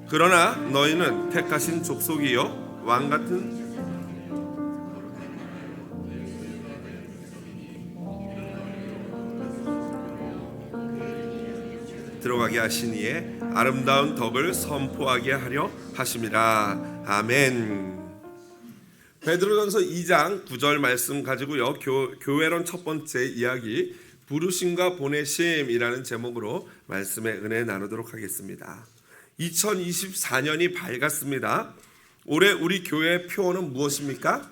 그러나 너희는 택하신 족속이요 왕 같은 들어가게 하시니에 아름다운 덕을 선포하게 하려 하심이라. 아멘. 베드로전서 2장 9절 말씀 가지고요, 교회론 첫 번째 이야기, 부르심과 보내심이라는 제목으로 말씀의 은혜 나누도록 하겠습니다. 2024년이 밝았습니다. 올해 우리 교회의 표어는 무엇입니까?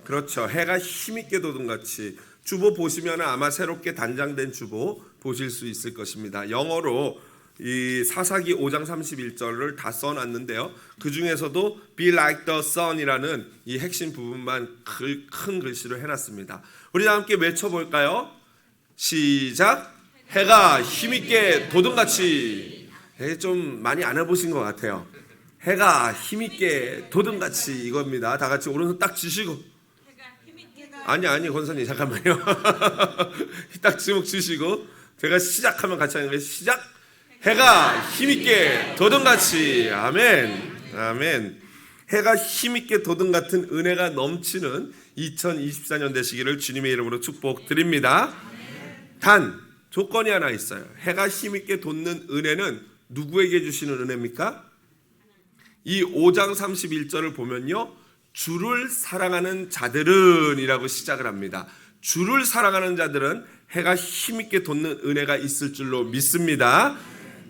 그렇죠. 해가 힘있게 돋은같이. 주보 보시면 아마 새롭게 단장된 주보 보실 수 있을 것입니다. 영어로 이 사사기 5장 31절을 다 써놨는데요, 그 중에서도 Be like the sun이라는 이 핵심 부분만 큰 글씨로 해놨습니다. 우리 다 함께 외쳐볼까요? 시작! 해가 힘있게 돋은같이. 좀 많이 안 해보신 것 같아요. 해가 힘있게 돋은같이, 이겁니다. 다 같이 오른손 딱 쥐시고, 아니 권사님 잠깐만요. 딱 지목 주시고 제가 시작하면 같이 하는 거예요. 시작. 해가 힘있게 돋은같이. 아멘. 아멘. 해가 힘있게 돋은 같은 은혜가 넘치는 2024년 되시기를 주님의 이름으로 축복드립니다. 단 조건이 하나 있어요. 해가 힘있게 돋는 은혜는 누구에게 주시는 은혜입니까? 이 5장 31절을 보면요, 주를 사랑하는 자들은 이라고 시작을 합니다. 주를 사랑하는 자들은 해가 힘있게 돋는 은혜가 있을 줄로 믿습니다.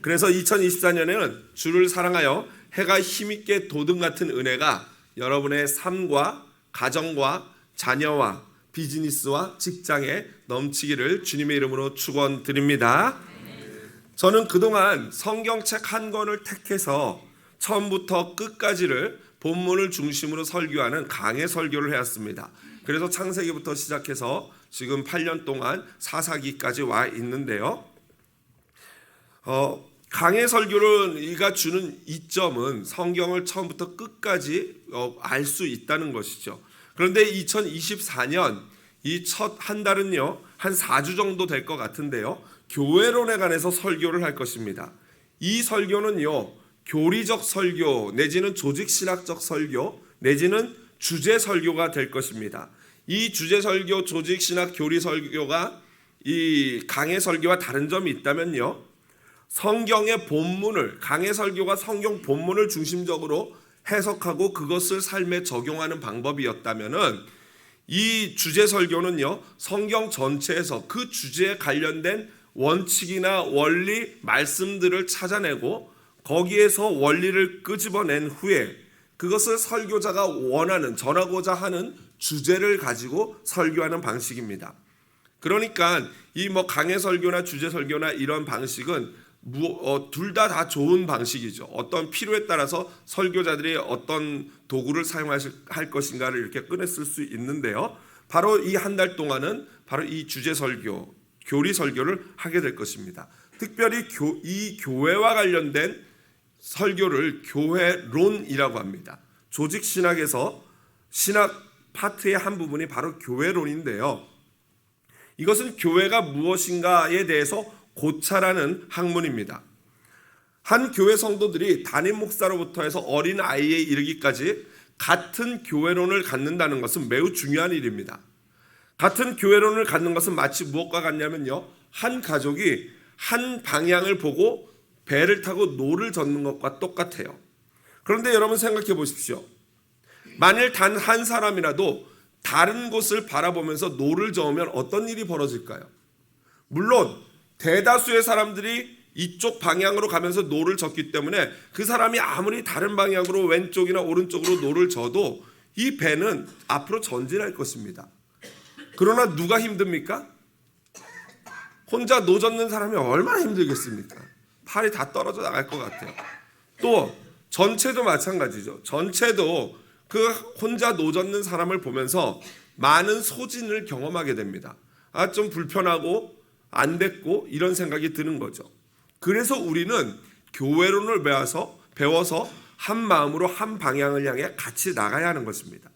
그래서 2024년에는 주를 사랑하여 해가 힘있게 돋은 같은 은혜가 여러분의 삶과 가정과 자녀와 비즈니스와 직장에 넘치기를 주님의 이름으로 축원드립니다. 저는 그동안 성경책 한 권을 택해서 처음부터 끝까지를 본문을 중심으로 설교하는 강해 설교를 해왔습니다. 그래서 창세기부터 시작해서 지금 8년 동안 사사기까지 와 있는데요, 강해 설교가 주는 이점은 성경을 처음부터 끝까지 알 수 있다는 것이죠. 그런데 2024년 이 첫 한 달은요, 한 4주 정도 될 것 같은데요, 교회론에 관해서 설교를 할 것입니다. 이 설교는요, 교리적 설교 내지는 조직신학적 설교 내지는 주제 설교가 될 것입니다. 이 주제 설교, 조직신학, 교리 설교가 이 강해 설교와 다른 점이 있다면요, 성경의 본문을, 강해 설교가 성경 본문을 중심적으로 해석하고 그것을 삶에 적용하는 방법이었다면은 이 주제 설교는요, 성경 전체에서 그 주제에 관련된 원칙이나 원리, 말씀들을 찾아내고 거기에서 원리를 끄집어낸 후에 그것을 설교자가 원하는, 전하고자 하는 주제를 가지고 설교하는 방식입니다. 그러니까 이 강해 설교나 주제 설교나 이런 방식은 둘 다 좋은 방식이죠. 어떤 필요에 따라서 설교자들이 어떤 도구를 사용할 것인가를 이렇게 꺼냈을 수 있는데요, 바로 이 한 달 동안은 바로 이 주제 설교, 교리 설교를 하게 될 것입니다. 특별히 이 교회와 관련된 설교를 교회론이라고 합니다. 조직신학에서 신학 파트의 한 부분이 바로 교회론인데요, 이것은 교회가 무엇인가에 대해서 고찰하는 학문입니다. 한 교회 성도들이 담임 목사로부터 해서 어린 아이에 이르기까지 같은 교회론을 갖는다는 것은 매우 중요한 일입니다. 같은 교회론을 갖는 것은 마치 무엇과 같냐면요, 한 가족이 한 방향을 보고 배를 타고 노를 젓는 것과 똑같아요. 그런데 여러분 생각해 보십시오. 만일 단 한 사람이라도 다른 곳을 바라보면서 노를 저으면 어떤 일이 벌어질까요? 물론 대다수의 사람들이 이쪽 방향으로 가면서 노를 젓기 때문에 그 사람이 아무리 다른 방향으로 왼쪽이나 오른쪽으로 노를 져도 이 배는 앞으로 전진할 것입니다. 그러나 누가 힘듭니까? 혼자 노 젓는 사람이 얼마나 힘들겠습니까? 팔이 다 떨어져 나갈 것 같아요. 또 전체도 마찬가지죠. 전체도 그 혼자 노 젓는 사람을 보면서 많은 소진을 경험하게 됩니다. 좀 불편하고 안 됐고 이런 생각이 드는 거죠. 그래서 우리는 교회론을 배워서 한 마음으로 한 방향을 향해 같이 나가야 하는 것입니다.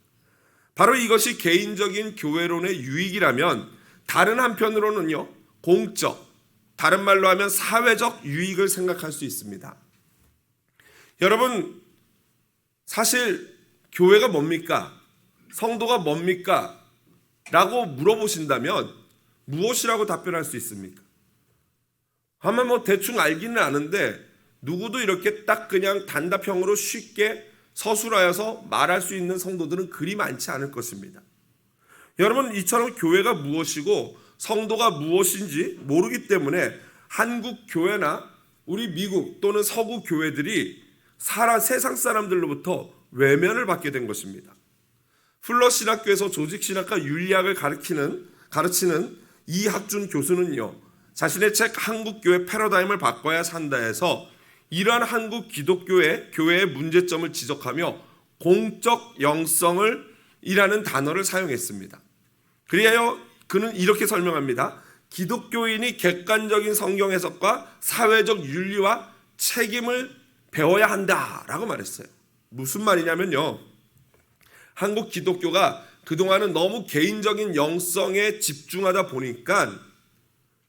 바로 이것이 개인적인 교회론의 유익이라면, 다른 한편으로는요, 공적, 다른 말로 하면 사회적 유익을 생각할 수 있습니다. 여러분, 사실 교회가 뭡니까? 성도가 뭡니까? 라고 물어보신다면 무엇이라고 답변할 수 있습니까? 아마 대충 알기는 아는데 누구도 이렇게 딱 그냥 단답형으로 쉽게 서술하여서 말할 수 있는 성도들은 그리 많지 않을 것입니다. 여러분, 이처럼 교회가 무엇이고 성도가 무엇인지 모르기 때문에 한국 교회나 우리 미국 또는 서구 교회들이 세상 사람들로부터 외면을 받게 된 것입니다. 풀러 신학교에서 조직신학과 윤리학을 가르치는 이학준 교수는요, 자신의 책 한국교회 패러다임을 바꿔야 산다에서 이러한 한국 기독교의 교회의 문제점을 지적하며 공적 영성을 이라는 단어를 사용했습니다. 그리하여 그는 이렇게 설명합니다. 기독교인이 객관적인 성경 해석과 사회적 윤리와 책임을 배워야 한다라고 말했어요. 무슨 말이냐면요, 한국 기독교가 그동안은 너무 개인적인 영성에 집중하다 보니까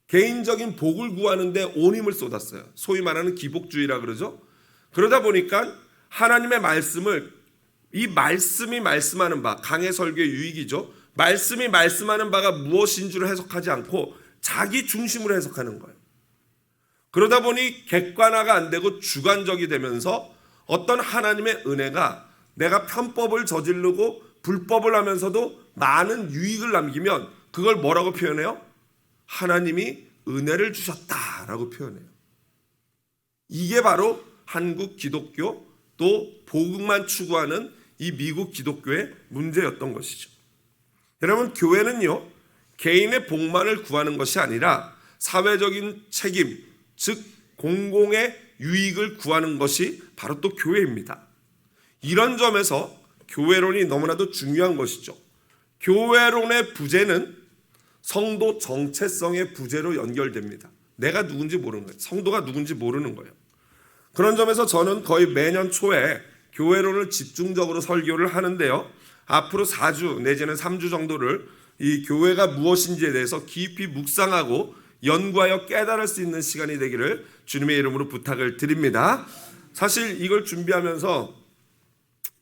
개인적인 복을 구하는 데 온 힘을 쏟았어요. 소위 말하는 기복주의라 그러죠. 그러다 보니까 하나님의 말씀을, 이 말씀이 말씀하는 바, 강해 설교의 유익이죠. 말씀이 말씀하는 바가 무엇인 줄 해석하지 않고 자기 중심으로 해석하는 거예요. 그러다 보니 객관화가 안 되고 주관적이 되면서 어떤 하나님의 은혜가 내가 편법을 저지르고 불법을 하면서도 많은 유익을 남기면 그걸 뭐라고 표현해요? 하나님이 은혜를 주셨다라고 표현해요. 이게 바로 한국 기독교 또 복음만 추구하는 이 미국 기독교의 문제였던 것이죠. 여러분, 교회는요, 개인의 복만을 구하는 것이 아니라 사회적인 책임, 즉 공공의 유익을 구하는 것이 바로 또 교회입니다. 이런 점에서 교회론이 너무나도 중요한 것이죠. 교회론의 부재는 성도 정체성의 부재로 연결됩니다. 내가 누군지 모르는 거예요. 성도가 누군지 모르는 거예요. 그런 점에서 저는 거의 매년 초에 교회론을 집중적으로 설교를 하는데요, 앞으로 4주 내지는 3주 정도를 이 교회가 무엇인지에 대해서 깊이 묵상하고 연구하여 깨달을 수 있는 시간이 되기를 주님의 이름으로 부탁을 드립니다. 사실 이걸 준비하면서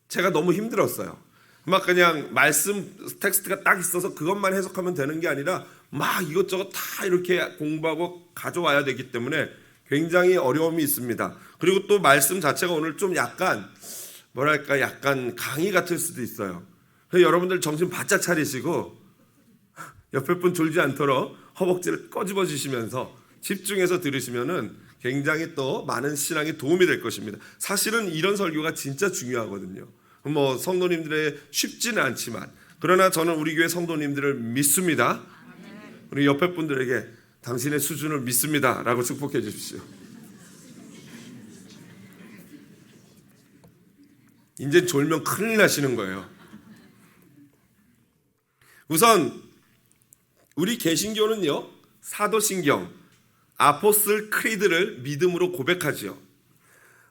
제가 너무 힘들었어요. 막 그냥 말씀 텍스트가 딱 있어서 그것만 해석하면 되는 게 아니라 막 이것저것 다 이렇게 공부하고 가져와야 되기 때문에 굉장히 어려움이 있습니다. 그리고 또 말씀 자체가 오늘 좀 약간 약간 강의 같을 수도 있어요. 그래서 여러분들 정신 바짝 차리시고 옆에 분 졸지 않도록 허벅지를 꺼집어 주시면서 집중해서 들으시면은 굉장히 또 많은 신앙에 도움이 될 것입니다. 사실은 이런 설교가 진짜 중요하거든요. 성도님들의 쉽지는 않지만, 그러나 저는 우리 교회 성도님들을 믿습니다. 우리 옆에 분들에게 당신의 수준을 믿습니다 라고 축복해 주십시오. 이제 졸면 큰일 나시는 거예요. 우선 우리 개신교는요, 사도신경, 아포스톨 크리드를 믿음으로 고백하지요.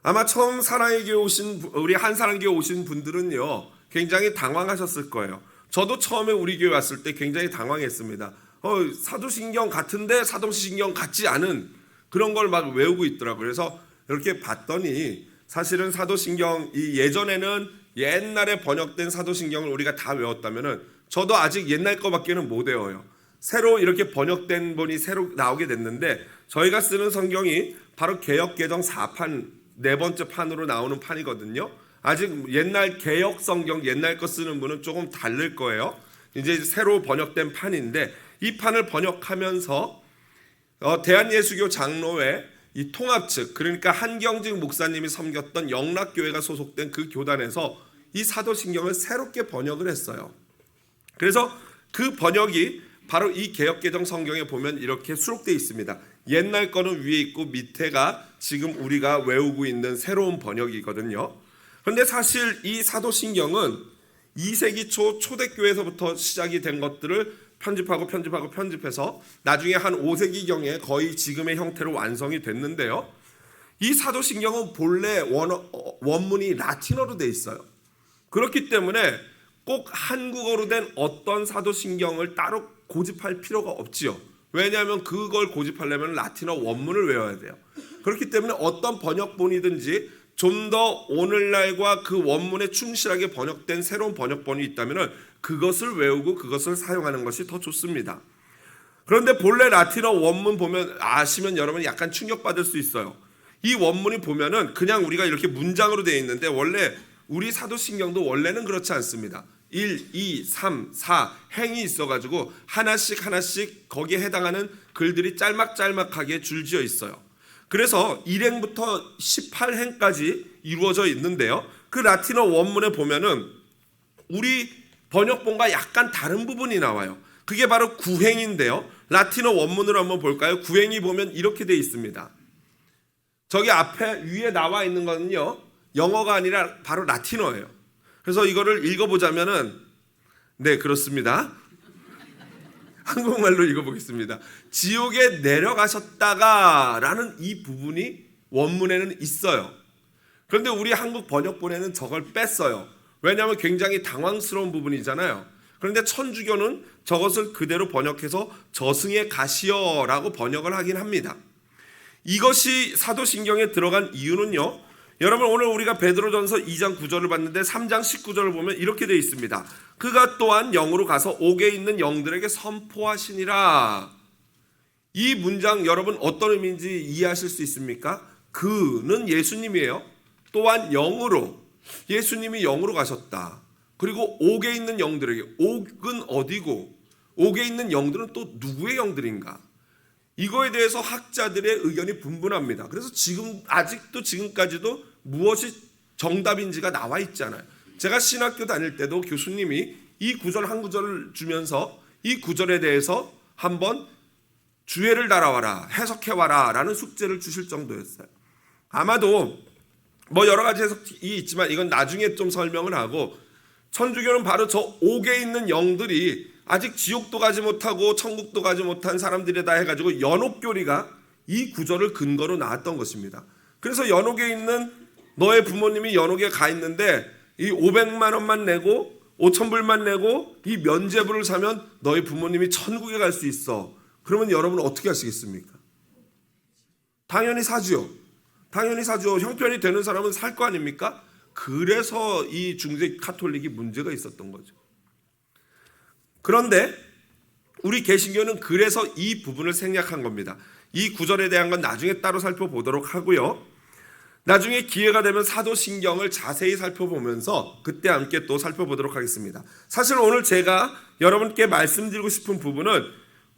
아마 처음 사랑의 교회 오신 우리 한사랑교회 오신 분들은요, 굉장히 당황하셨을 거예요. 저도 처음에 우리 교회 왔을 때 굉장히 당황했습니다. 사도신경 같은데 사도신경 같지 않은 그런 걸 막 외우고 있더라고요. 그래서 이렇게 봤더니 사실은 사도신경, 이 예전에는 옛날에 번역된 사도신경을 우리가 다 외웠다면은 저도 아직 옛날 거밖에는 못 외워요. 새로 이렇게 번역된 본이 새로 나오게 됐는데 저희가 쓰는 성경이 바로 개역개정 4판, 네 번째 판으로 나오는 판이거든요. 아직 옛날 개역 성경, 옛날 거 쓰는 분은 조금 다를 거예요. 이제 새로 번역된 판인데 이 판을 번역하면서 대한예수교 장로회 이 통합 측, 그러니까 한경직 목사님이 섬겼던 영락교회가 소속된 그 교단에서 이 사도신경을 새롭게 번역을 했어요. 그래서 그 번역이 바로 이 개역개정 성경에 보면 이렇게 수록되어 있습니다. 옛날 거는 위에 있고 밑에가 지금 우리가 외우고 있는 새로운 번역이거든요. 그런데 사실 이 사도신경은 2세기 초 초대교회에서부터 시작이 된 것들을 편집해서 나중에 한 5세기경에 거의 지금의 형태로 완성이 됐는데요. 이 사도신경은 본래 원문이 라틴어로 돼 있어요. 그렇기 때문에 꼭 한국어로 된 어떤 사도신경을 따로 고집할 필요가 없지요. 왜냐하면 그걸 고집하려면 라틴어 원문을 외워야 돼요. 그렇기 때문에 어떤 번역본이든지 좀 더 오늘날과 그 원문에 충실하게 번역된 새로운 번역본이 있다면 그것을 외우고 그것을 사용하는 것이 더 좋습니다. 그런데 본래 라틴어 원문 보면 아시면 여러분 약간 충격받을 수 있어요. 이 원문이 보면은 그냥 우리가 이렇게 문장으로 되어 있는데 원래 우리 사도신경도 원래는 그렇지 않습니다. 1, 2, 3, 4 행이 있어가지고 하나씩 거기에 해당하는 글들이 짤막짤막하게 줄지어 있어요. 그래서 1행부터 18행까지 이루어져 있는데요. 그 라틴어 원문에 보면은 우리 번역본과 약간 다른 부분이 나와요. 그게 바로 9행인데요. 라틴어 원문으로 한번 볼까요? 9행이 보면 이렇게 되어 있습니다. 저기 앞에 위에 나와 있는 거는요, 영어가 아니라 바로 라틴어예요. 그래서 이거를 읽어보자면은, 네, 그렇습니다. 한국말로 읽어보겠습니다. 지옥에 내려가셨다가 라는 이 부분이 원문에는 있어요. 그런데 우리 한국 번역본에는 저걸 뺐어요. 왜냐하면 굉장히 당황스러운 부분이잖아요. 그런데 천주교는 저것을 그대로 번역해서 저승에 가시어라고 번역을 하긴 합니다. 이것이 사도신경에 들어간 이유는요, 여러분 오늘 우리가 베드로전서 2장 9절을 봤는데 3장 19절을 보면 이렇게 되어 있습니다. 그가 또한 영으로 가서 옥에 있는 영들에게 선포하시니라. 이 문장 여러분 어떤 의미인지 이해하실 수 있습니까? 그는 예수님이에요. 또한 영으로, 예수님이 영으로 가셨다. 그리고 옥에 있는 영들에게, 옥은 어디고 옥에 있는 영들은 또 누구의 영들인가? 이거에 대해서 학자들의 의견이 분분합니다. 그래서 아직도 지금까지도 무엇이 정답인지가 나와 있지 않아요. 제가 신학교 다닐 때도 교수님이 이 구절 한 구절을 주면서 이 구절에 대해서 한번 주해를 달아와라, 해석해와라 라는 숙제를 주실 정도였어요. 아마도 뭐 여러 가지 해석이 있지만 이건 나중에 좀 설명을 하고, 천주교는 바로 저 옥에 있는 영들이 아직 지옥도 가지 못하고 천국도 가지 못한 사람들이다 해가지고 연옥교리가 이 구절을 근거로 나왔던 것입니다. 그래서 연옥에 있는 너의 부모님이 연옥에 가 있는데 이 500만 원만 내고 5,000불만 내고 이 면죄부를 사면 너희 부모님이 천국에 갈 수 있어. 그러면 여러분 어떻게 하시겠습니까? 당연히 사죠. 당연히 사죠. 형편이 되는 사람은 살 거 아닙니까? 그래서 이 중세 카톨릭이 문제가 있었던 거죠. 그런데 우리 개신교는 그래서 이 부분을 생략한 겁니다. 이 구절에 대한 건 나중에 따로 살펴보도록 하고요. 나중에 기회가 되면 사도신경을 자세히 살펴보면서 그때 함께 또 살펴보도록 하겠습니다. 사실 오늘 제가 여러분께 말씀드리고 싶은 부분은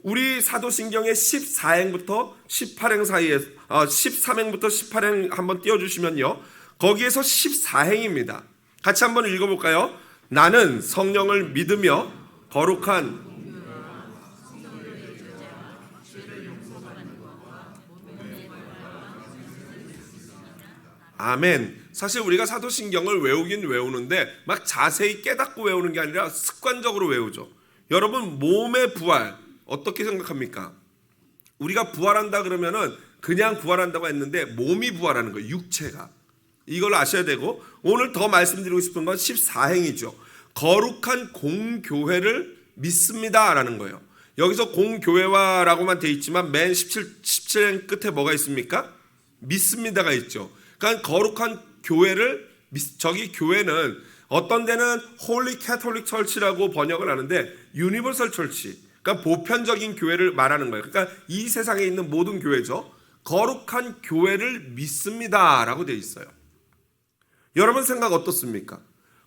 우리 사도신경의 14행부터 18행 사이에 13행부터 18행 한번 띄워주시면요, 거기에서 14행입니다. 같이 한번 읽어볼까요? 나는 성령을 믿으며 거룩한 아멘. 사실 우리가 사도신경을 외우긴 외우는데 막 자세히 깨닫고 외우는 게 아니라 습관적으로 외우죠. 여러분 몸의 부활 어떻게 생각합니까? 우리가 부활한다 그러면은 그냥 부활한다고 했는데 몸이 부활하는 거예요. 육체가. 이걸 아셔야 되고, 오늘 더 말씀드리고 싶은 건 14행이죠. 거룩한 공교회를 믿습니다라는 거예요. 여기서 공교회와라고만 돼 있지만 맨 17행 끝에 뭐가 있습니까? 믿습니다가 있죠. 그러니까 거룩한 교회를, 저기 교회는 어떤 데는 홀리 캐톨릭 철치라고 번역을 하는데 유니버설 철치, 그러니까 보편적인 교회를 말하는 거예요. 그러니까 이 세상에 있는 모든 교회죠. 거룩한 교회를 믿습니다라고 돼 있어요. 여러분 생각 어떻습니까?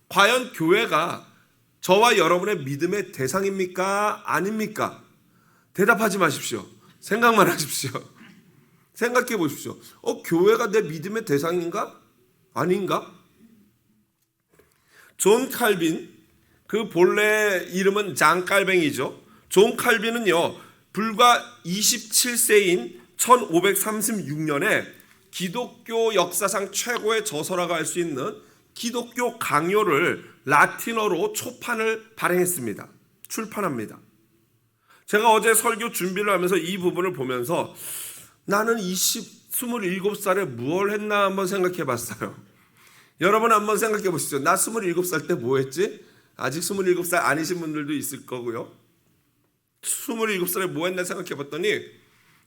과연 교회가 저와 여러분의 믿음의 대상입니까? 아닙니까? 대답하지 마십시오. 생각만 하십시오. 생각해 보십시오. 교회가 내 믿음의 대상인가? 아닌가? 존 칼빈, 그 본래 이름은 장 깔뱅이죠. 존 칼빈은요, 불과 27세인 1536년에 기독교 역사상 최고의 저서라고 할 수 있는 기독교 강요를 라틴어로 초판을 발행했습니다. 출판합니다. 제가 어제 설교 준비를 하면서 이 부분을 보면서 나는 27살에 무엇을 했나 한번 생각해 봤어요. 여러분 한번 생각해 보시죠. 나 27살 때 뭐 했지? 아직 27살 아니신 분들도 있을 거고요. 27살에 뭐 했나 생각해 봤더니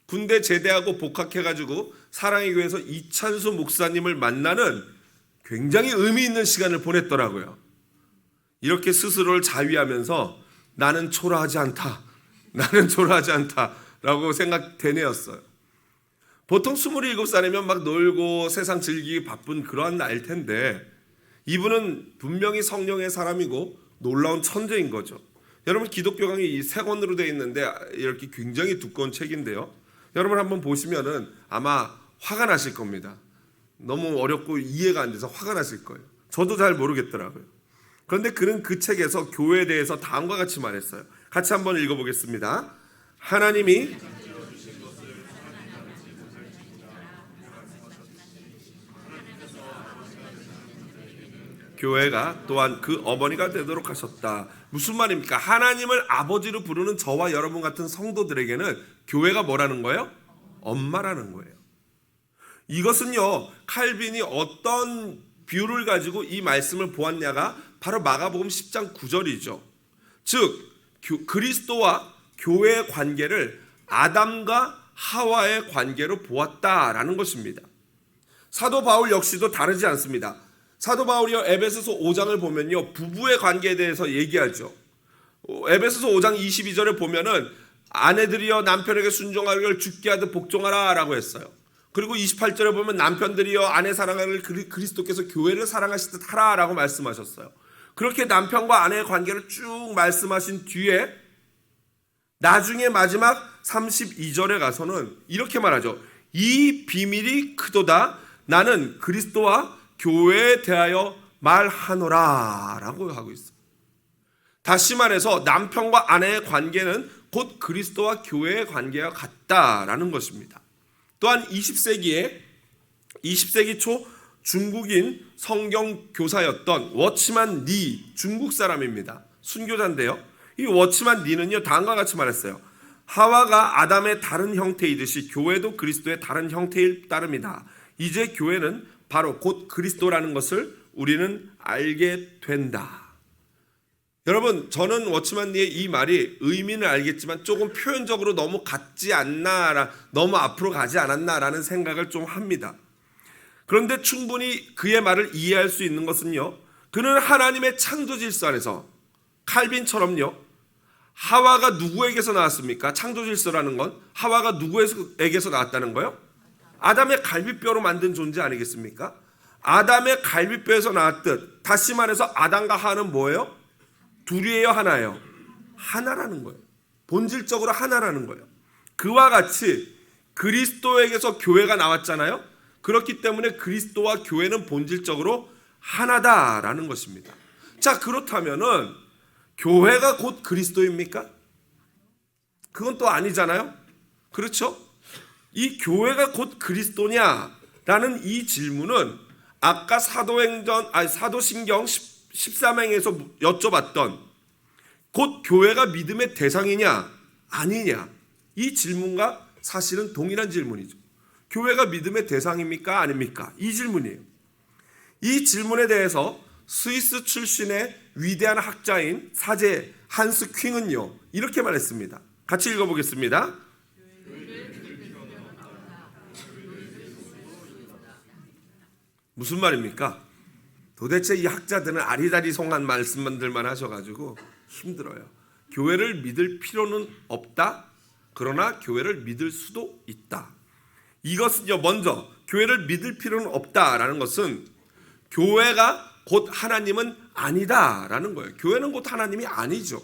군대 제대하고 복학해가지고 사랑의 교회에서 이찬수 목사님을 만나는 굉장히 의미 있는 시간을 보냈더라고요. 이렇게 스스로를 자위하면서 나는 초라하지 않다. 나는 초라하지 않다라고 생각되네였어요. 보통 27살이면 막 놀고 세상 즐기기 바쁜 그러한 나이일 텐데 이분은 분명히 성령의 사람이고 놀라운 천재인 거죠. 여러분 기독교 강의 이 세 권으로 되어 있는데 이렇게 굉장히 두꺼운 책인데요. 여러분 한번 보시면은 아마 화가 나실 겁니다. 너무 어렵고 이해가 안 돼서 화가 나실 거예요. 저도 잘 모르겠더라고요. 그런데 그는 그 책에서 교회에 대해서 다음과 같이 말했어요. 같이 한번 읽어보겠습니다. 하나님이 교회가 또한 그 어머니가 되도록 하셨다. 무슨 말입니까? 하나님을 아버지로 부르는 저와 여러분 같은 성도들에게는 교회가 뭐라는 거예요? 엄마라는 거예요. 이것은요, 칼빈이 어떤 비유를 가지고 이 말씀을 보았냐가 바로 마가복음 10장 9절이죠. 즉 그리스도와 교회의 관계를 아담과 하와의 관계로 보았다라는 것입니다. 사도 바울 역시도 다르지 않습니다. 사도 바울이요 에베소서 5장을 보면요 부부의 관계에 대해서 얘기하죠. 에베소서 5장 22절에 보면은 아내들이여 남편에게 순종하기를 죽게 하듯 복종하라라고 했어요. 그리고 28절에 보면 남편들이여 아내 사랑하기를 그리스도께서 교회를 사랑하시듯 하라라고 말씀하셨어요. 그렇게 남편과 아내의 관계를 쭉 말씀하신 뒤에 나중에 마지막 32절에 가서는 이렇게 말하죠. 이 비밀이 크도다. 나는 그리스도와 교회에 대하여 말하노라 라고 하고 있어요. 다시 말해서 남편과 아내의 관계는 곧 그리스도와 교회의 관계와 같다라는 것입니다. 또한 20세기 초 중국인 성경 교사였던 워치만 리, 중국 사람입니다. 순교자인데요. 이 워치만 리는요 다음과 같이 말했어요. 하와가 아담의 다른 형태이듯이 교회도 그리스도의 다른 형태일 따름이다. 이제 교회는 바로 곧 그리스도라는 것을 우리는 알게 된다. 여러분 저는 워치만 리의 이 말이 의미는 알겠지만 조금 표현적으로 너무 같지 않나, 너무 앞으로 가지 않았나라는 생각을 좀 합니다. 그런데 충분히 그의 말을 이해할 수 있는 것은요, 그는 하나님의 창조 질서 안에서 칼빈처럼요, 하와가 누구에게서 나왔습니까? 창조 질서라는 건 하와가 누구에게서 나왔다는 거예요? 아담의 갈비뼈로 만든 존재 아니겠습니까? 아담의 갈비뼈에서 나왔듯 다시 말해서 아담과 하와는 뭐예요? 둘이에요, 하나예요? 하나라는 거예요. 본질적으로 하나라는 거예요. 그와 같이 그리스도에게서 교회가 나왔잖아요. 그렇기 때문에 그리스도와 교회는 본질적으로 하나다라는 것입니다. 자, 그렇다면은 교회가 곧 그리스도입니까? 그건 또 아니잖아요. 그렇죠? 이 교회가 곧 그리스도냐라는 이 질문은 아까 사도신경 13행에서 여쭤봤던 곧 교회가 믿음의 대상이냐 아니냐 이 질문과 사실은 동일한 질문이죠. 교회가 믿음의 대상입니까 아닙니까? 이 질문이에요. 이 질문에 대해서 스위스 출신의 위대한 학자인 사제 한스 퀸은요 이렇게 말했습니다. 같이 읽어보겠습니다. 무슨 말입니까? 도대체 이 학자들은 아리다리송한 말씀만들만 하셔가지고 힘들어요. 교회를 믿을 필요는 없다. 그러나 교회를 믿을 수도 있다. 이것은요 먼저 교회를 믿을 필요는 없다라는 것은 교회가 곧 하나님은 아니다라는 거예요. 교회는 곧 하나님이 아니죠.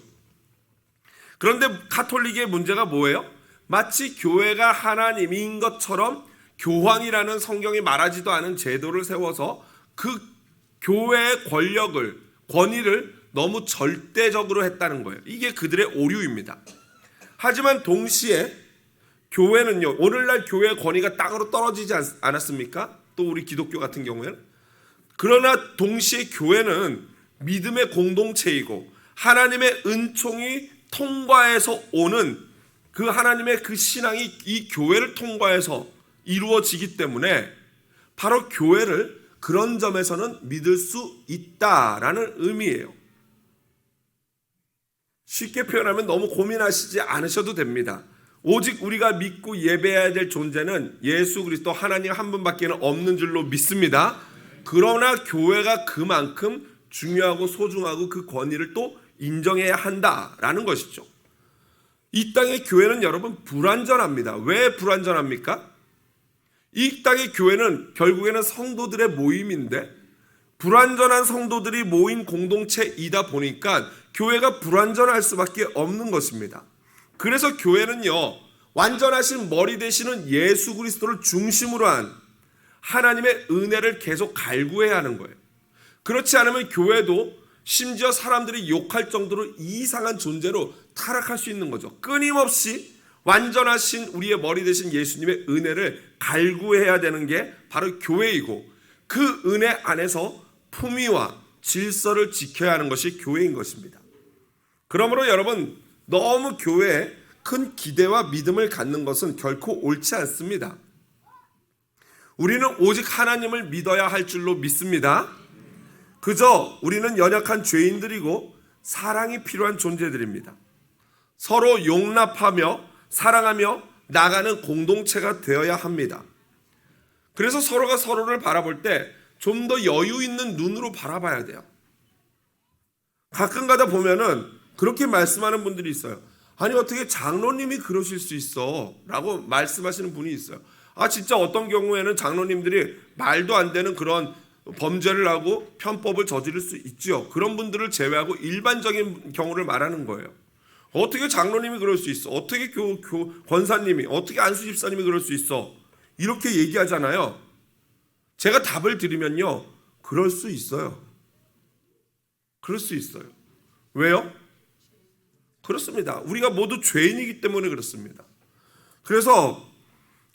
그런데 가톨릭의 문제가 뭐예요? 마치 교회가 하나님인 것처럼 교황이라는 성경이 말하지도 않은 제도를 세워서 그 교회의 권위를 너무 절대적으로 했다는 거예요. 이게 그들의 오류입니다. 하지만 동시에 교회는요, 오늘날 교회의 권위가 땅으로 떨어지지 않았습니까? 또 우리 기독교 같은 경우에는. 그러나 동시에 교회는 믿음의 공동체이고 하나님의 은총이 통과해서 오는 그 하나님의 그 신앙이 이 교회를 통과해서 이루어지기 때문에 바로 교회를 그런 점에서는 믿을 수 있다라는 의미예요. 쉽게 표현하면 너무 고민하시지 않으셔도 됩니다. 오직 우리가 믿고 예배해야 될 존재는 예수 그리스도 하나님 한 분밖에 없는 줄로 믿습니다. 그러나 교회가 그만큼 중요하고 소중하고 그 권위를 또 인정해야 한다라는 것이죠. 이 땅의 교회는 여러분 불완전합니다. 왜 불완전합니까? 이 땅의 교회는 결국에는 성도들의 모임인데 불완전한 성도들이 모인 공동체이다 보니까 교회가 불완전할 수밖에 없는 것입니다. 그래서 교회는요, 완전하신 머리 되시는 예수 그리스도를 중심으로 한 하나님의 은혜를 계속 갈구해야 하는 거예요. 그렇지 않으면 교회도 심지어 사람들이 욕할 정도로 이상한 존재로 타락할 수 있는 거죠. 끊임없이 완전하신 우리의 머리 되신 예수님의 은혜를 갈구해야 되는 게 바로 교회이고, 그 은혜 안에서 품위와 질서를 지켜야 하는 것이 교회인 것입니다. 그러므로 여러분, 너무 교회에 큰 기대와 믿음을 갖는 것은 결코 옳지 않습니다. 우리는 오직 하나님을 믿어야 할 줄로 믿습니다. 그저 우리는 연약한 죄인들이고 사랑이 필요한 존재들입니다. 서로 용납하며 사랑하며 나가는 공동체가 되어야 합니다. 그래서 서로가 서로를 바라볼 때 좀 더 여유 있는 눈으로 바라봐야 돼요. 가끔 가다 보면은 그렇게 말씀하는 분들이 있어요. 아니 어떻게 장로님이 그러실 수 있어? 라고 말씀하시는 분이 있어요. 아 진짜 어떤 경우에는 장로님들이 말도 안 되는 그런 범죄를 하고 편법을 저지를 수 있죠. 그런 분들을 제외하고 일반적인 경우를 말하는 거예요. 어떻게 장로님이 그럴 수 있어? 어떻게 권사님이, 어떻게 안수 집사님이 그럴 수 있어? 이렇게 얘기하잖아요. 제가 답을 드리면요, 그럴 수 있어요. 그럴 수 있어요. 왜요? 그렇습니다. 우리가 모두 죄인이기 때문에 그렇습니다. 그래서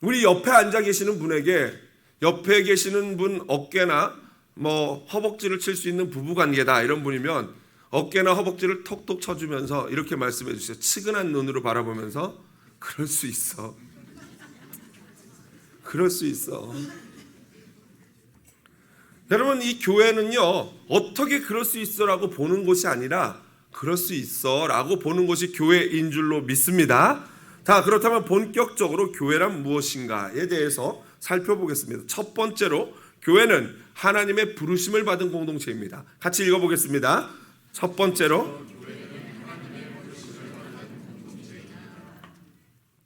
우리 옆에 앉아 계시는 분에게 옆에 계시는 분 어깨나 허벅지를 칠 수 있는 부부관계다 이런 분이면 어깨나 허벅지를 톡톡 쳐주면서 이렇게 말씀해 주세요. 측은한 눈으로 바라보면서 그럴 수 있어. 그럴 수 있어. 여러분, 이 교회는요, 어떻게 그럴 수 있어라고 보는 곳이 아니라 그럴 수 있어라고 보는 것이 교회인 줄로 믿습니다. 자, 그렇다면 본격적으로 교회란 무엇인가에 대해서 살펴보겠습니다. 첫 번째로 교회는 하나님의 부르심을 받은 공동체입니다. 같이 읽어보겠습니다. 첫 번째로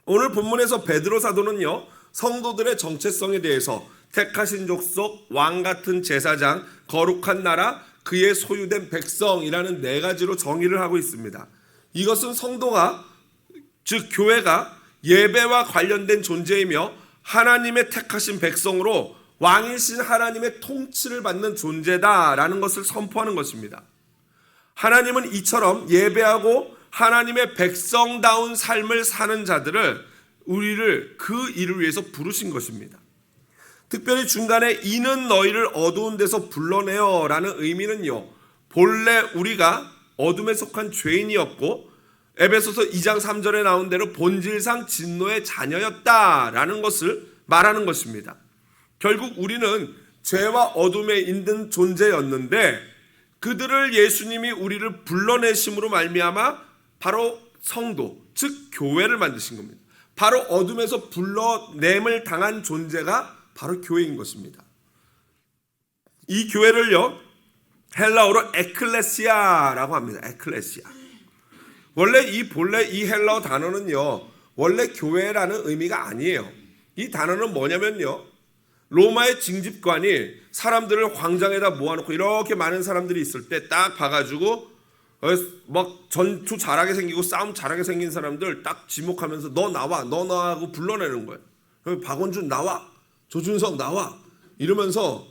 오늘 본문에서 베드로 사도는요, 성도들의 정체성에 대해서 택하신 족속, 왕같은 제사장, 거룩한 나라, 그의 소유된 백성이라는 네 가지로 정의를 하고 있습니다. 이것은 성도가, 즉 교회가 예배와 관련된 존재이며 하나님의 택하신 백성으로 왕이신 하나님의 통치를 받는 존재다라는 것을 선포하는 것입니다. 하나님은 이처럼 예배하고 하나님의 백성다운 삶을 사는 자들을, 우리를 그 일을 위해서 부르신 것입니다. 특별히 중간에 이는 너희를 어두운 데서 불러내어 라는 의미는요, 본래 우리가 어둠에 속한 죄인이었고 에베소서 2장 3절에 나온 대로 본질상 진노의 자녀였다라는 것을 말하는 것입니다. 결국 우리는 죄와 어둠에 있는 존재였는데 그들을 예수님이 우리를 불러내심으로 말미암아 바로 성도, 즉 교회를 만드신 겁니다. 바로 어둠에서 불러냄을 당한 존재가 바로 교회인 것입니다. 이 교회를요, 헬라어로 에클레시아라고 합니다. 에클레시아. 원래 이 헬라어 단어는요, 원래 교회라는 의미가 아니에요. 이 단어는 뭐냐면요, 로마의 징집관이 사람들을 광장에다 모아놓고 이렇게 많은 사람들이 있을 때 딱 봐가지고 막 전투 잘하게 생기고 싸움 잘하게 생긴 사람들 딱 지목하면서 너 나와 하고 불러내는 거예요. 박원준 나와, 조준석 나와 이러면서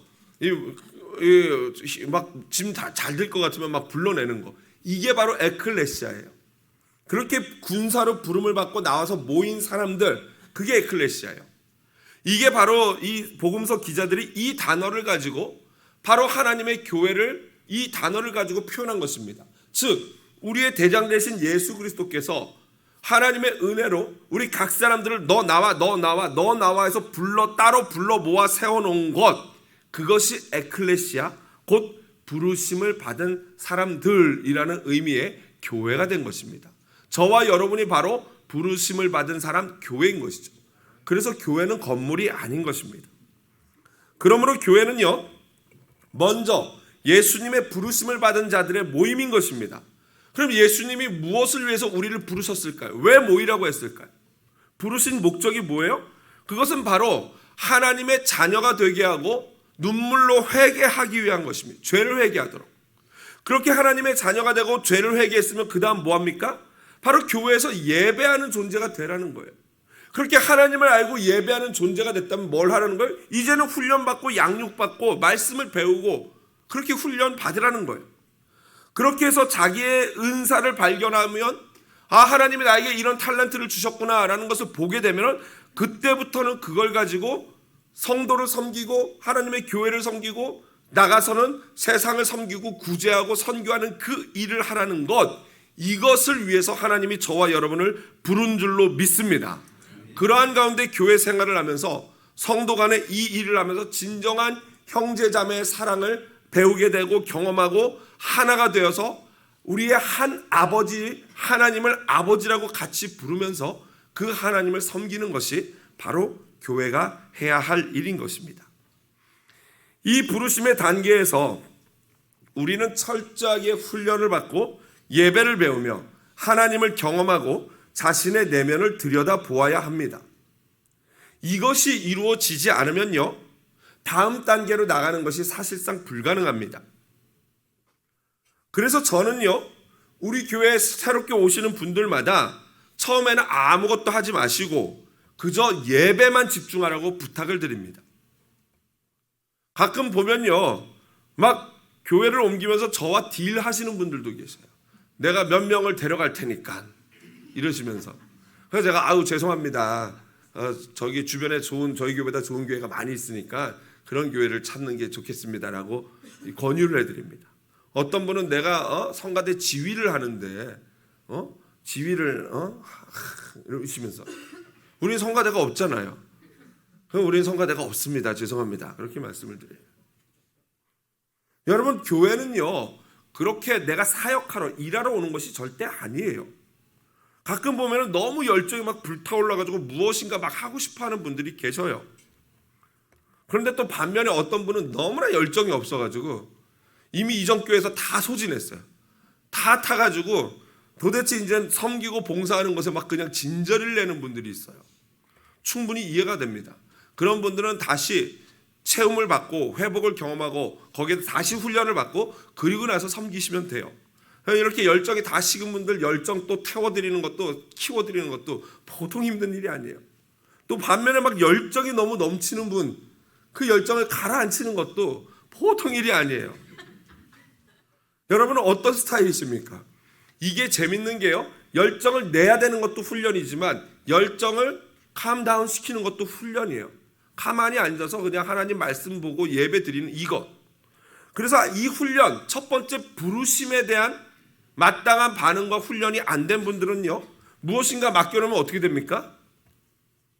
막 짐 다 잘 될 것 같으면 막 불러내는 거. 이게 바로 에클레시아예요. 그렇게 군사로 부름을 받고 나와서 모인 사람들, 그게 에클레시아예요. 이게 바로 이 복음서 기자들이 이 단어를 가지고 바로 하나님의 교회를 이 단어를 가지고 표현한 것입니다. 즉 우리의 대장 되신 예수 그리스도께서 하나님의 은혜로 우리 각 사람들을 너 나와 해서 따로 불러 모아 세워놓은 것, 그것이 에클레시아, 곧 부르심을 받은 사람들이라는 의미의 교회가 된 것입니다. 저와 여러분이 바로 부르심을 받은 사람, 교회인 것이죠. 그래서 교회는 건물이 아닌 것입니다. 그러므로 교회는요, 먼저 예수님의 부르심을 받은 자들의 모임인 것입니다. 그럼 예수님이 무엇을 위해서 우리를 부르셨을까요? 왜 모이라고 했을까요? 부르신 목적이 뭐예요? 그것은 바로 하나님의 자녀가 되게 하고 눈물로 회개하기 위한 것입니다. 죄를 회개하도록. 그렇게 하나님의 자녀가 되고 죄를 회개했으면 그 다음 뭐합니까? 바로 교회에서 예배하는 존재가 되라는 거예요. 그렇게 하나님을 알고 예배하는 존재가 됐다면 뭘 하라는 거예요? 이제는 훈련받고 양육받고 말씀을 배우고 그렇게 훈련 받으라는 거예요. 그렇게 해서 자기의 은사를 발견하면 하나님이 나에게 이런 탤런트를 주셨구나라는 것을 보게 되면 그때부터는 그걸 가지고 성도를 섬기고 하나님의 교회를 섬기고 나가서는 세상을 섬기고 구제하고 선교하는 그 일을 하라는 것, 이것을 위해서 하나님이 저와 여러분을 부른 줄로 믿습니다. 그러한 가운데 교회 생활을 하면서 성도 간에 이 일을 하면서 진정한 형제자매의 사랑을 배우게 되고 경험하고 하나가 되어서 우리의 한 아버지, 하나님을 아버지라고 같이 부르면서 그 하나님을 섬기는 것이 바로 교회가 해야 할 일인 것입니다. 이 부르심의 단계에서 우리는 철저하게 훈련을 받고 예배를 배우며 하나님을 경험하고 자신의 내면을 들여다보아야 합니다. 이것이 이루어지지 않으면요, 다음 단계로 나가는 것이 사실상 불가능합니다. 그래서 저는요, 우리 교회에 새롭게 오시는 분들마다 처음에는 아무것도 하지 마시고 그저 예배만 집중하라고 부탁을 드립니다. 가끔 보면요, 막 교회를 옮기면서 저와 딜하시는 분들도 계세요. 내가 몇 명을 데려갈 테니까 이러시면서. 그래서 제가 죄송합니다. 저기 주변에 저희 교회보다 좋은 교회가 많이 있으니까 그런 교회를 찾는 게 좋겠습니다라고 권유를 해드립니다. 어떤 분은 내가 성가대 지휘를 하는데 지휘를 이러시면서 우리는 성가대가 없잖아요. 그럼 우리는 성가대가 없습니다. 죄송합니다. 그렇게 말씀을 드려요. 여러분, 교회는요, 그렇게 내가 사역하러 일하러 오는 것이 절대 아니에요. 가끔 보면 너무 열정이 막 불타올라가지고 무엇인가 막 하고 싶어하는 분들이 계셔요. 그런데 또 반면에 어떤 분은 너무나 열정이 없어가지고 이미 이전 교회에서 다 소진했어요. 다 타가지고 도대체 이제 섬기고 봉사하는 것에 막 그냥 진저리를 내는 분들이 있어요. 충분히 이해가 됩니다. 그런 분들은 다시 체험을 받고 회복을 경험하고 거기에 다시 훈련을 받고 그리고 나서 섬기시면 돼요. 이렇게 열정이 다 식은 분들 열정 또 태워드리는 것도 키워드리는 것도 보통 힘든 일이 아니에요. 또 반면에 막 열정이 너무 넘치는 분, 그 열정을 가라앉히는 것도 보통 일이 아니에요. 여러분은 어떤 스타일이십니까? 이게 재밌는 게요, 열정을 내야 되는 것도 훈련이지만 열정을 캄다운 시키는 것도 훈련이에요. 가만히 앉아서 그냥 하나님 말씀 보고 예배 드리는 이것. 그래서 이 훈련, 첫 번째 부르심에 대한 마땅한 반응과 훈련이 안 된 분들은요, 무엇인가 맡겨놓으면 어떻게 됩니까?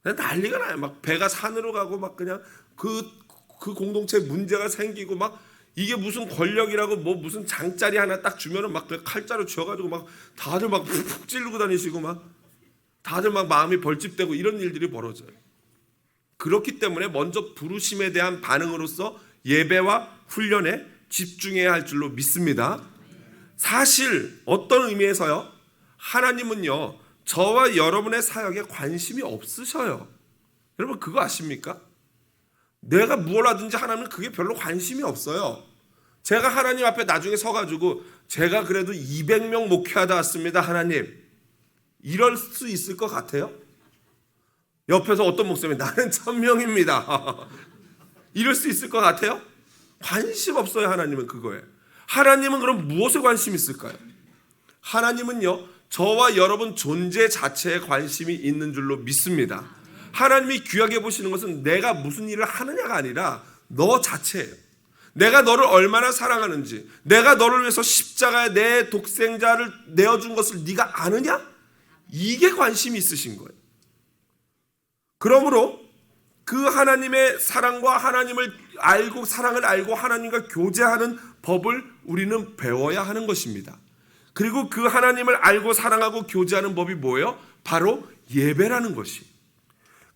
난리가 나요. 막 배가 산으로 가고 막 그냥 그 공동체에 문제가 생기고 막 이게 무슨 권력이라고 뭐 무슨 장짜리 하나 딱 주면은 막 칼자루 쥐어가지고 막 다들 막 푹 찌르고 다니시고 막 다들 막 마음이 벌집되고 이런 일들이 벌어져요. 그렇기 때문에 먼저 부르심에 대한 반응으로서 예배와 훈련에 집중해야 할 줄로 믿습니다. 사실 어떤 의미에서요, 하나님은요, 저와 여러분의 사역에 관심이 없으셔요. 여러분 그거 아십니까? 내가 뭘 하든지 하나님은 그게 별로 관심이 없어요. 제가 하나님 앞에 나중에 서가지고 제가 그래도 200명 목회하다 왔습니다, 하나님. 이럴 수 있을 것 같아요? 옆에서 어떤 목사님이 나는 1000명입니다. 이럴 수 있을 것 같아요? 관심 없어요, 하나님은 그거에. 하나님은 그럼 무엇에 관심이 있을까요? 하나님은요, 저와 여러분 존재 자체에 관심이 있는 줄로 믿습니다. 하나님이 귀하게 보시는 것은 내가 무슨 일을 하느냐가 아니라 너 자체예요. 내가 너를 얼마나 사랑하는지, 내가 너를 위해서 십자가에 내 독생자를 내어준 것을 네가 아느냐? 이게 관심이 있으신 거예요. 그러므로 그 하나님의 사랑과 하나님을 알고 사랑을 알고 하나님과 교제하는 법을 우리는 배워야 하는 것입니다. 그리고 그 하나님을 알고 사랑하고 교제하는 법이 뭐예요? 바로 예배라는 것이.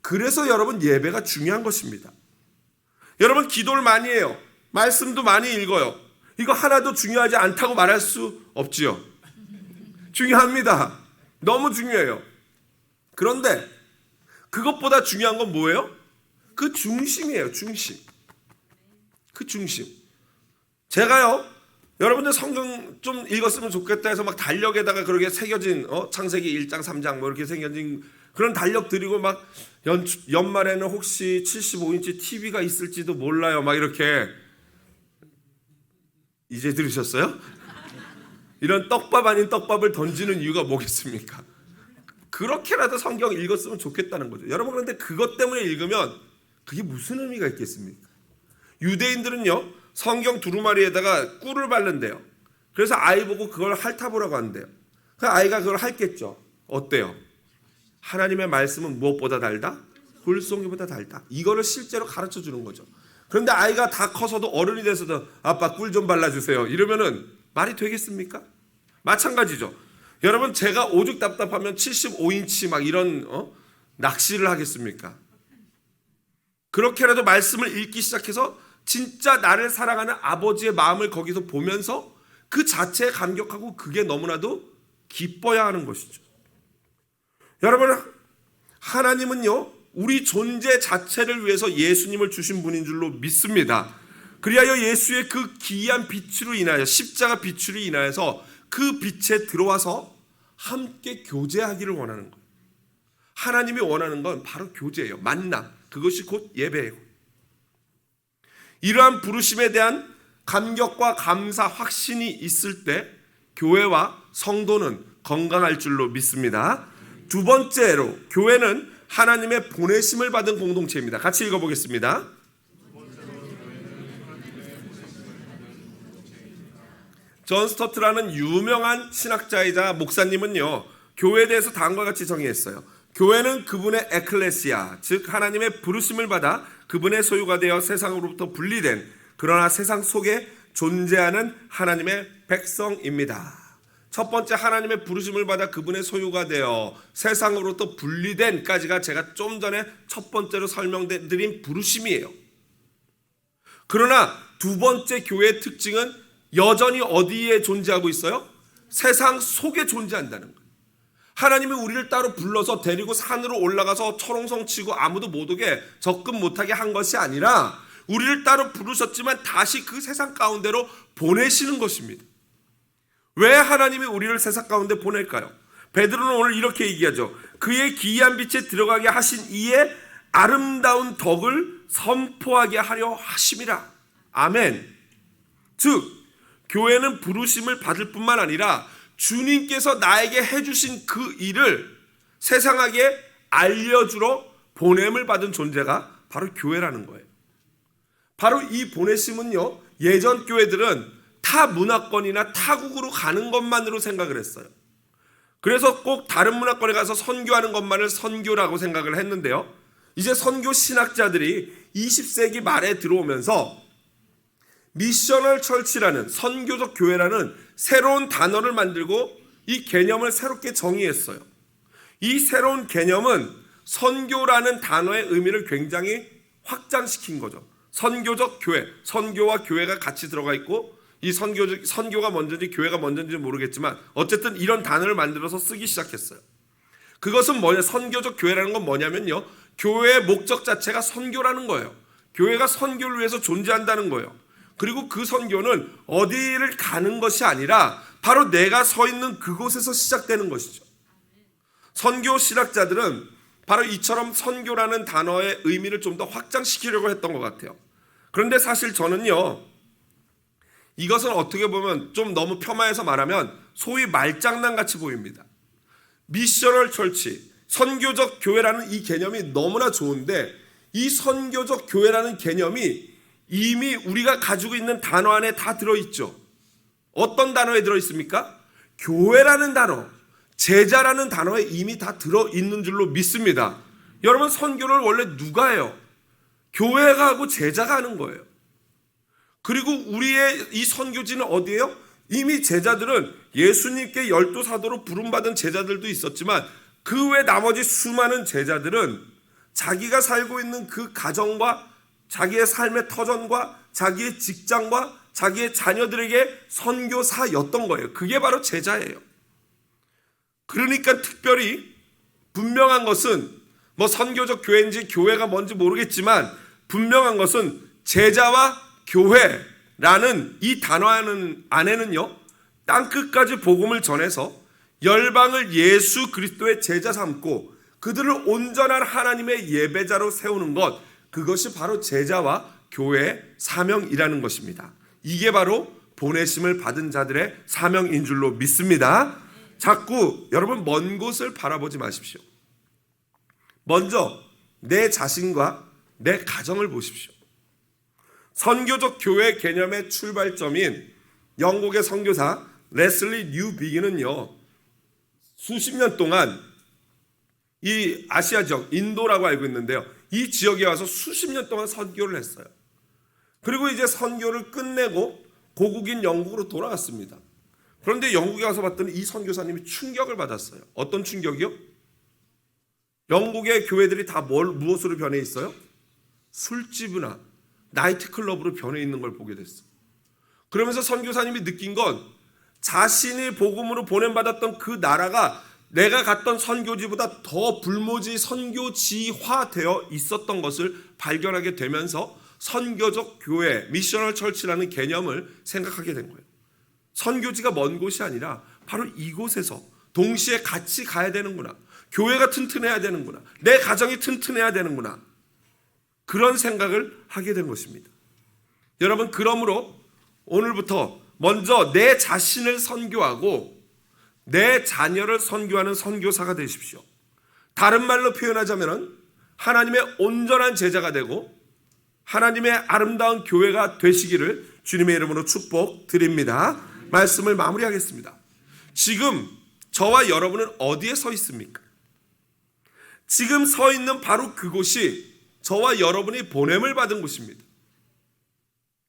그래서 여러분 예배가 중요한 것입니다. 여러분 기도를 많이 해요. 말씀도 많이 읽어요. 이거 하나도 중요하지 않다고 말할 수 없지요. 중요합니다. 너무 중요해요. 그런데 그것보다 중요한 건 뭐예요? 그 중심이에요. 중심. 그 중심. 제가요, 여러분들 성경 좀 읽었으면 좋겠다 해서 막 달력에다가 그렇게 새겨진 창세기 1장 3장 뭐 이렇게 새겨진 그런 달력 드리고 막 연말에는 혹시 75인치 TV가 있을지도 몰라요. 막 이렇게. 이제 들으셨어요? 이런 떡밥 아닌 떡밥을 던지는 이유가 뭐겠습니까? 그렇게라도 성경 읽었으면 좋겠다는 거죠. 여러분, 그런데 그것 때문에 읽으면 그게 무슨 의미가 있겠습니까? 유대인들은요, 성경 두루마리에다가 꿀을 바른대요. 그래서 아이 보고 그걸 핥아보라고 한대요. 그 아이가 그걸 핥겠죠. 어때요? 하나님의 말씀은 무엇보다 달다? 꿀송이보다 달다. 이거를 실제로 가르쳐 주는 거죠. 그런데 아이가 다 커서도 어른이 돼서도 아빠 꿀 좀 발라주세요. 이러면은 말이 되겠습니까? 마찬가지죠. 여러분, 제가 오죽 답답하면 75인치 막 이런 낚시를 하겠습니까? 그렇게라도 말씀을 읽기 시작해서 진짜 나를 사랑하는 아버지의 마음을 거기서 보면서 그 자체에 감격하고 그게 너무나도 기뻐야 하는 것이죠. 여러분, 하나님은요, 우리 존재 자체를 위해서 예수님을 주신 분인 줄로 믿습니다. 그리하여 예수의 그 기이한 빛으로 인하여, 십자가 빛으로 인하여서 그 빛에 들어와서 함께 교제하기를 원하는 거예요. 하나님이 원하는 건 바로 교제예요. 만남. 그것이 곧 예배예요. 이러한 부르심에 대한 감격과 감사, 확신이 있을 때 교회와 성도는 건강할 줄로 믿습니다. 두 번째로, 교회는 하나님의 보내심을 받은 공동체입니다. 같이 읽어보겠습니다. 존 스토트라는 유명한 신학자이자 목사님은요, 교회에 대해서 다음과 같이 정의했어요. 교회는 그분의 에클레시아, 즉 하나님의 부르심을 받아 그분의 소유가 되어 세상으로부터 분리된, 그러나 세상 속에 존재하는 하나님의 백성입니다. 첫 번째, 하나님의 부르심을 받아 그분의 소유가 되어 세상으로부터 분리된까지가 제가 좀 전에 첫 번째로 설명드린 부르심이에요. 그러나 두 번째, 교회의 특징은 여전히 어디에 존재하고 있어요? 세상 속에 존재한다는 거예요. 하나님이 우리를 따로 불러서 데리고 산으로 올라가서 철옹성 치고 아무도 못 오게, 접근 못하게 한 것이 아니라 우리를 따로 부르셨지만 다시 그 세상 가운데로 보내시는 것입니다. 왜 하나님이 우리를 세상 가운데 보낼까요? 베드로는 오늘 이렇게 얘기하죠. 그의 기이한 빛에 들어가게 하신 이의 아름다운 덕을 선포하게 하려 하심이라. 아멘. 즉, 교회는 부르심을 받을 뿐만 아니라 주님께서 나에게 해주신 그 일을 세상에게 알려주러 보냄을 받은 존재가 바로 교회라는 거예요. 바로 이 보내심은요, 예전 교회들은 타 문화권이나 타국으로 가는 것만으로 생각을 했어요. 그래서 꼭 다른 문화권에 가서 선교하는 것만을 선교라고 생각을 했는데요, 이제 선교 신학자들이 20세기 말에 들어오면서 미셔널 철치라는, 선교적 교회라는 새로운 단어를 만들고 이 개념을 새롭게 정의했어요. 이 새로운 개념은 선교라는 단어의 의미를 굉장히 확장시킨 거죠. 선교적 교회, 선교와 교회가 같이 들어가 있고, 이 선교가 먼저인지 교회가 먼저인지 모르겠지만 어쨌든 이런 단어를 만들어서 쓰기 시작했어요. 그것은 뭐냐? 선교적 교회라는 건 뭐냐면요, 교회의 목적 자체가 선교라는 거예요. 교회가 선교를 위해서 존재한다는 거예요. 그리고 그 선교는 어디를 가는 것이 아니라 바로 내가 서 있는 그곳에서 시작되는 것이죠. 선교 신학자들은 바로 이처럼 선교라는 단어의 의미를 좀 더 확장시키려고 했던 것 같아요. 그런데 사실 저는요, 이것은 어떻게 보면 좀 너무 폄하해서 말하면 소위 말장난같이 보입니다. 미셔널 철치, 선교적 교회라는 이 개념이 너무나 좋은데, 이 선교적 교회라는 개념이 이미 우리가 가지고 있는 단어 안에 다 들어있죠. 어떤 단어에 들어있습니까? 교회라는 단어, 제자라는 단어에 이미 다 들어있는 줄로 믿습니다. 여러분, 선교를 원래 누가 해요? 교회가 하고 제자가 하는 거예요. 그리고 우리의 이 선교지는 어디예요? 이미 제자들은 예수님께 12사도로 부름받은 제자들도 있었지만 그 외 나머지 수많은 제자들은 자기가 살고 있는 그 가정과 자기의 삶의 터전과 자기의 직장과 자기의 자녀들에게 선교사였던 거예요. 그게 바로 제자예요. 그러니까 특별히 분명한 것은 뭐 선교적 교회인지 교회가 뭔지 모르겠지만 분명한 것은 제자와 교회라는 이 단어 안에는요, 땅끝까지 복음을 전해서 열방을 예수 그리스도의 제자 삼고 그들을 온전한 하나님의 예배자로 세우는 것, 그것이 바로 제자와 교회의 사명이라는 것입니다. 이게 바로 보내심을 받은 자들의 사명인 줄로 믿습니다. 자꾸 여러분 먼 곳을 바라보지 마십시오. 먼저 내 자신과 내 가정을 보십시오. 선교적 교회 개념의 출발점인 영국의 선교사 레슬리 뉴비긴은요, 수십 년 동안 이 아시아 지역, 인도라고 알고 있는데요, 이 지역에 와서 수십 년 동안 선교를 했어요. 그리고 이제 선교를 끝내고 고국인 영국으로 돌아갔습니다. 그런데 영국에 와서 봤더니 이 선교사님이 충격을 받았어요. 어떤 충격이요? 영국의 교회들이 다 무엇으로 변해 있어요? 술집이나 나이트클럽으로 변해 있는 걸 보게 됐어요. 그러면서 선교사님이 느낀 건 자신이 복음으로 보냄받았던 그 나라가 내가 갔던 선교지보다 더 불모지 선교지화되어 있었던 것을 발견하게 되면서 선교적 교회, 미셔널 철치라는 개념을 생각하게 된 거예요. 선교지가 먼 곳이 아니라 바로 이곳에서 동시에 같이 가야 되는구나. 교회가 튼튼해야 되는구나. 내 가정이 튼튼해야 되는구나. 그런 생각을 하게 된 것입니다. 여러분, 그러므로 오늘부터 먼저 내 자신을 선교하고 내 자녀를 선교하는 선교사가 되십시오. 다른 말로 표현하자면 하나님의 온전한 제자가 되고 하나님의 아름다운 교회가 되시기를 주님의 이름으로 축복드립니다. 말씀을 마무리하겠습니다. 지금 저와 여러분은 어디에 서 있습니까? 지금 서 있는 바로 그곳이 저와 여러분이 보냄을 받은 곳입니다.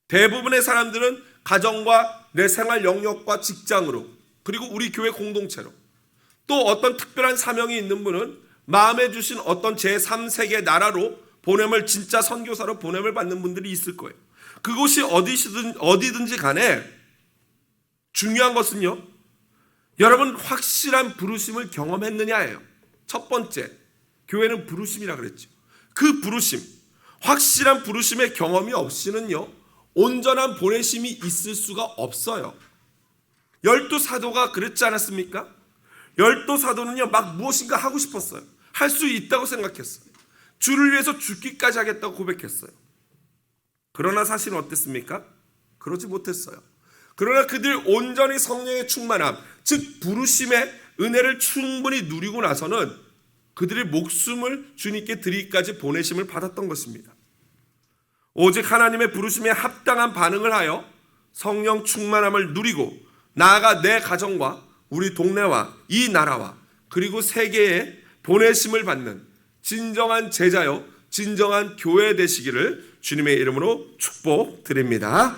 대부분의 사람들은 가정과 내 생활 영역과 직장으로, 그리고 우리 교회 공동체로, 또 어떤 특별한 사명이 있는 분은 마음에 주신 어떤 제3세계 나라로 보냄을, 진짜 선교사로 보냄을 받는 분들이 있을 거예요. 그곳이 어디든지 간에 중요한 것은요, 여러분 확실한 부르심을 경험했느냐예요. 첫 번째, 교회는 부르심이라 그랬죠. 그 부르심, 확실한 부르심의 경험이 없이는요, 온전한 보내심이 있을 수가 없어요. 12사도가 그랬지 않았습니까? 12사도는요, 막 무엇인가 하고 싶었어요. 할 수 있다고 생각했어요. 주를 위해서 죽기까지 하겠다고 고백했어요. 그러나 사실은 어땠습니까? 그러지 못했어요. 그러나 그들 온전히 성령의 충만함, 즉 부르심의 은혜를 충분히 누리고 나서는 그들의 목숨을 주님께 드리기까지 보내심을 받았던 것입니다. 오직 하나님의 부르심에 합당한 반응을 하여 성령 충만함을 누리고 나아가 내 가정과 우리 동네와 이 나라와 그리고 세계에 보내심을 받는 진정한 제자요, 진정한 교회 되시기를 주님의 이름으로 축복드립니다.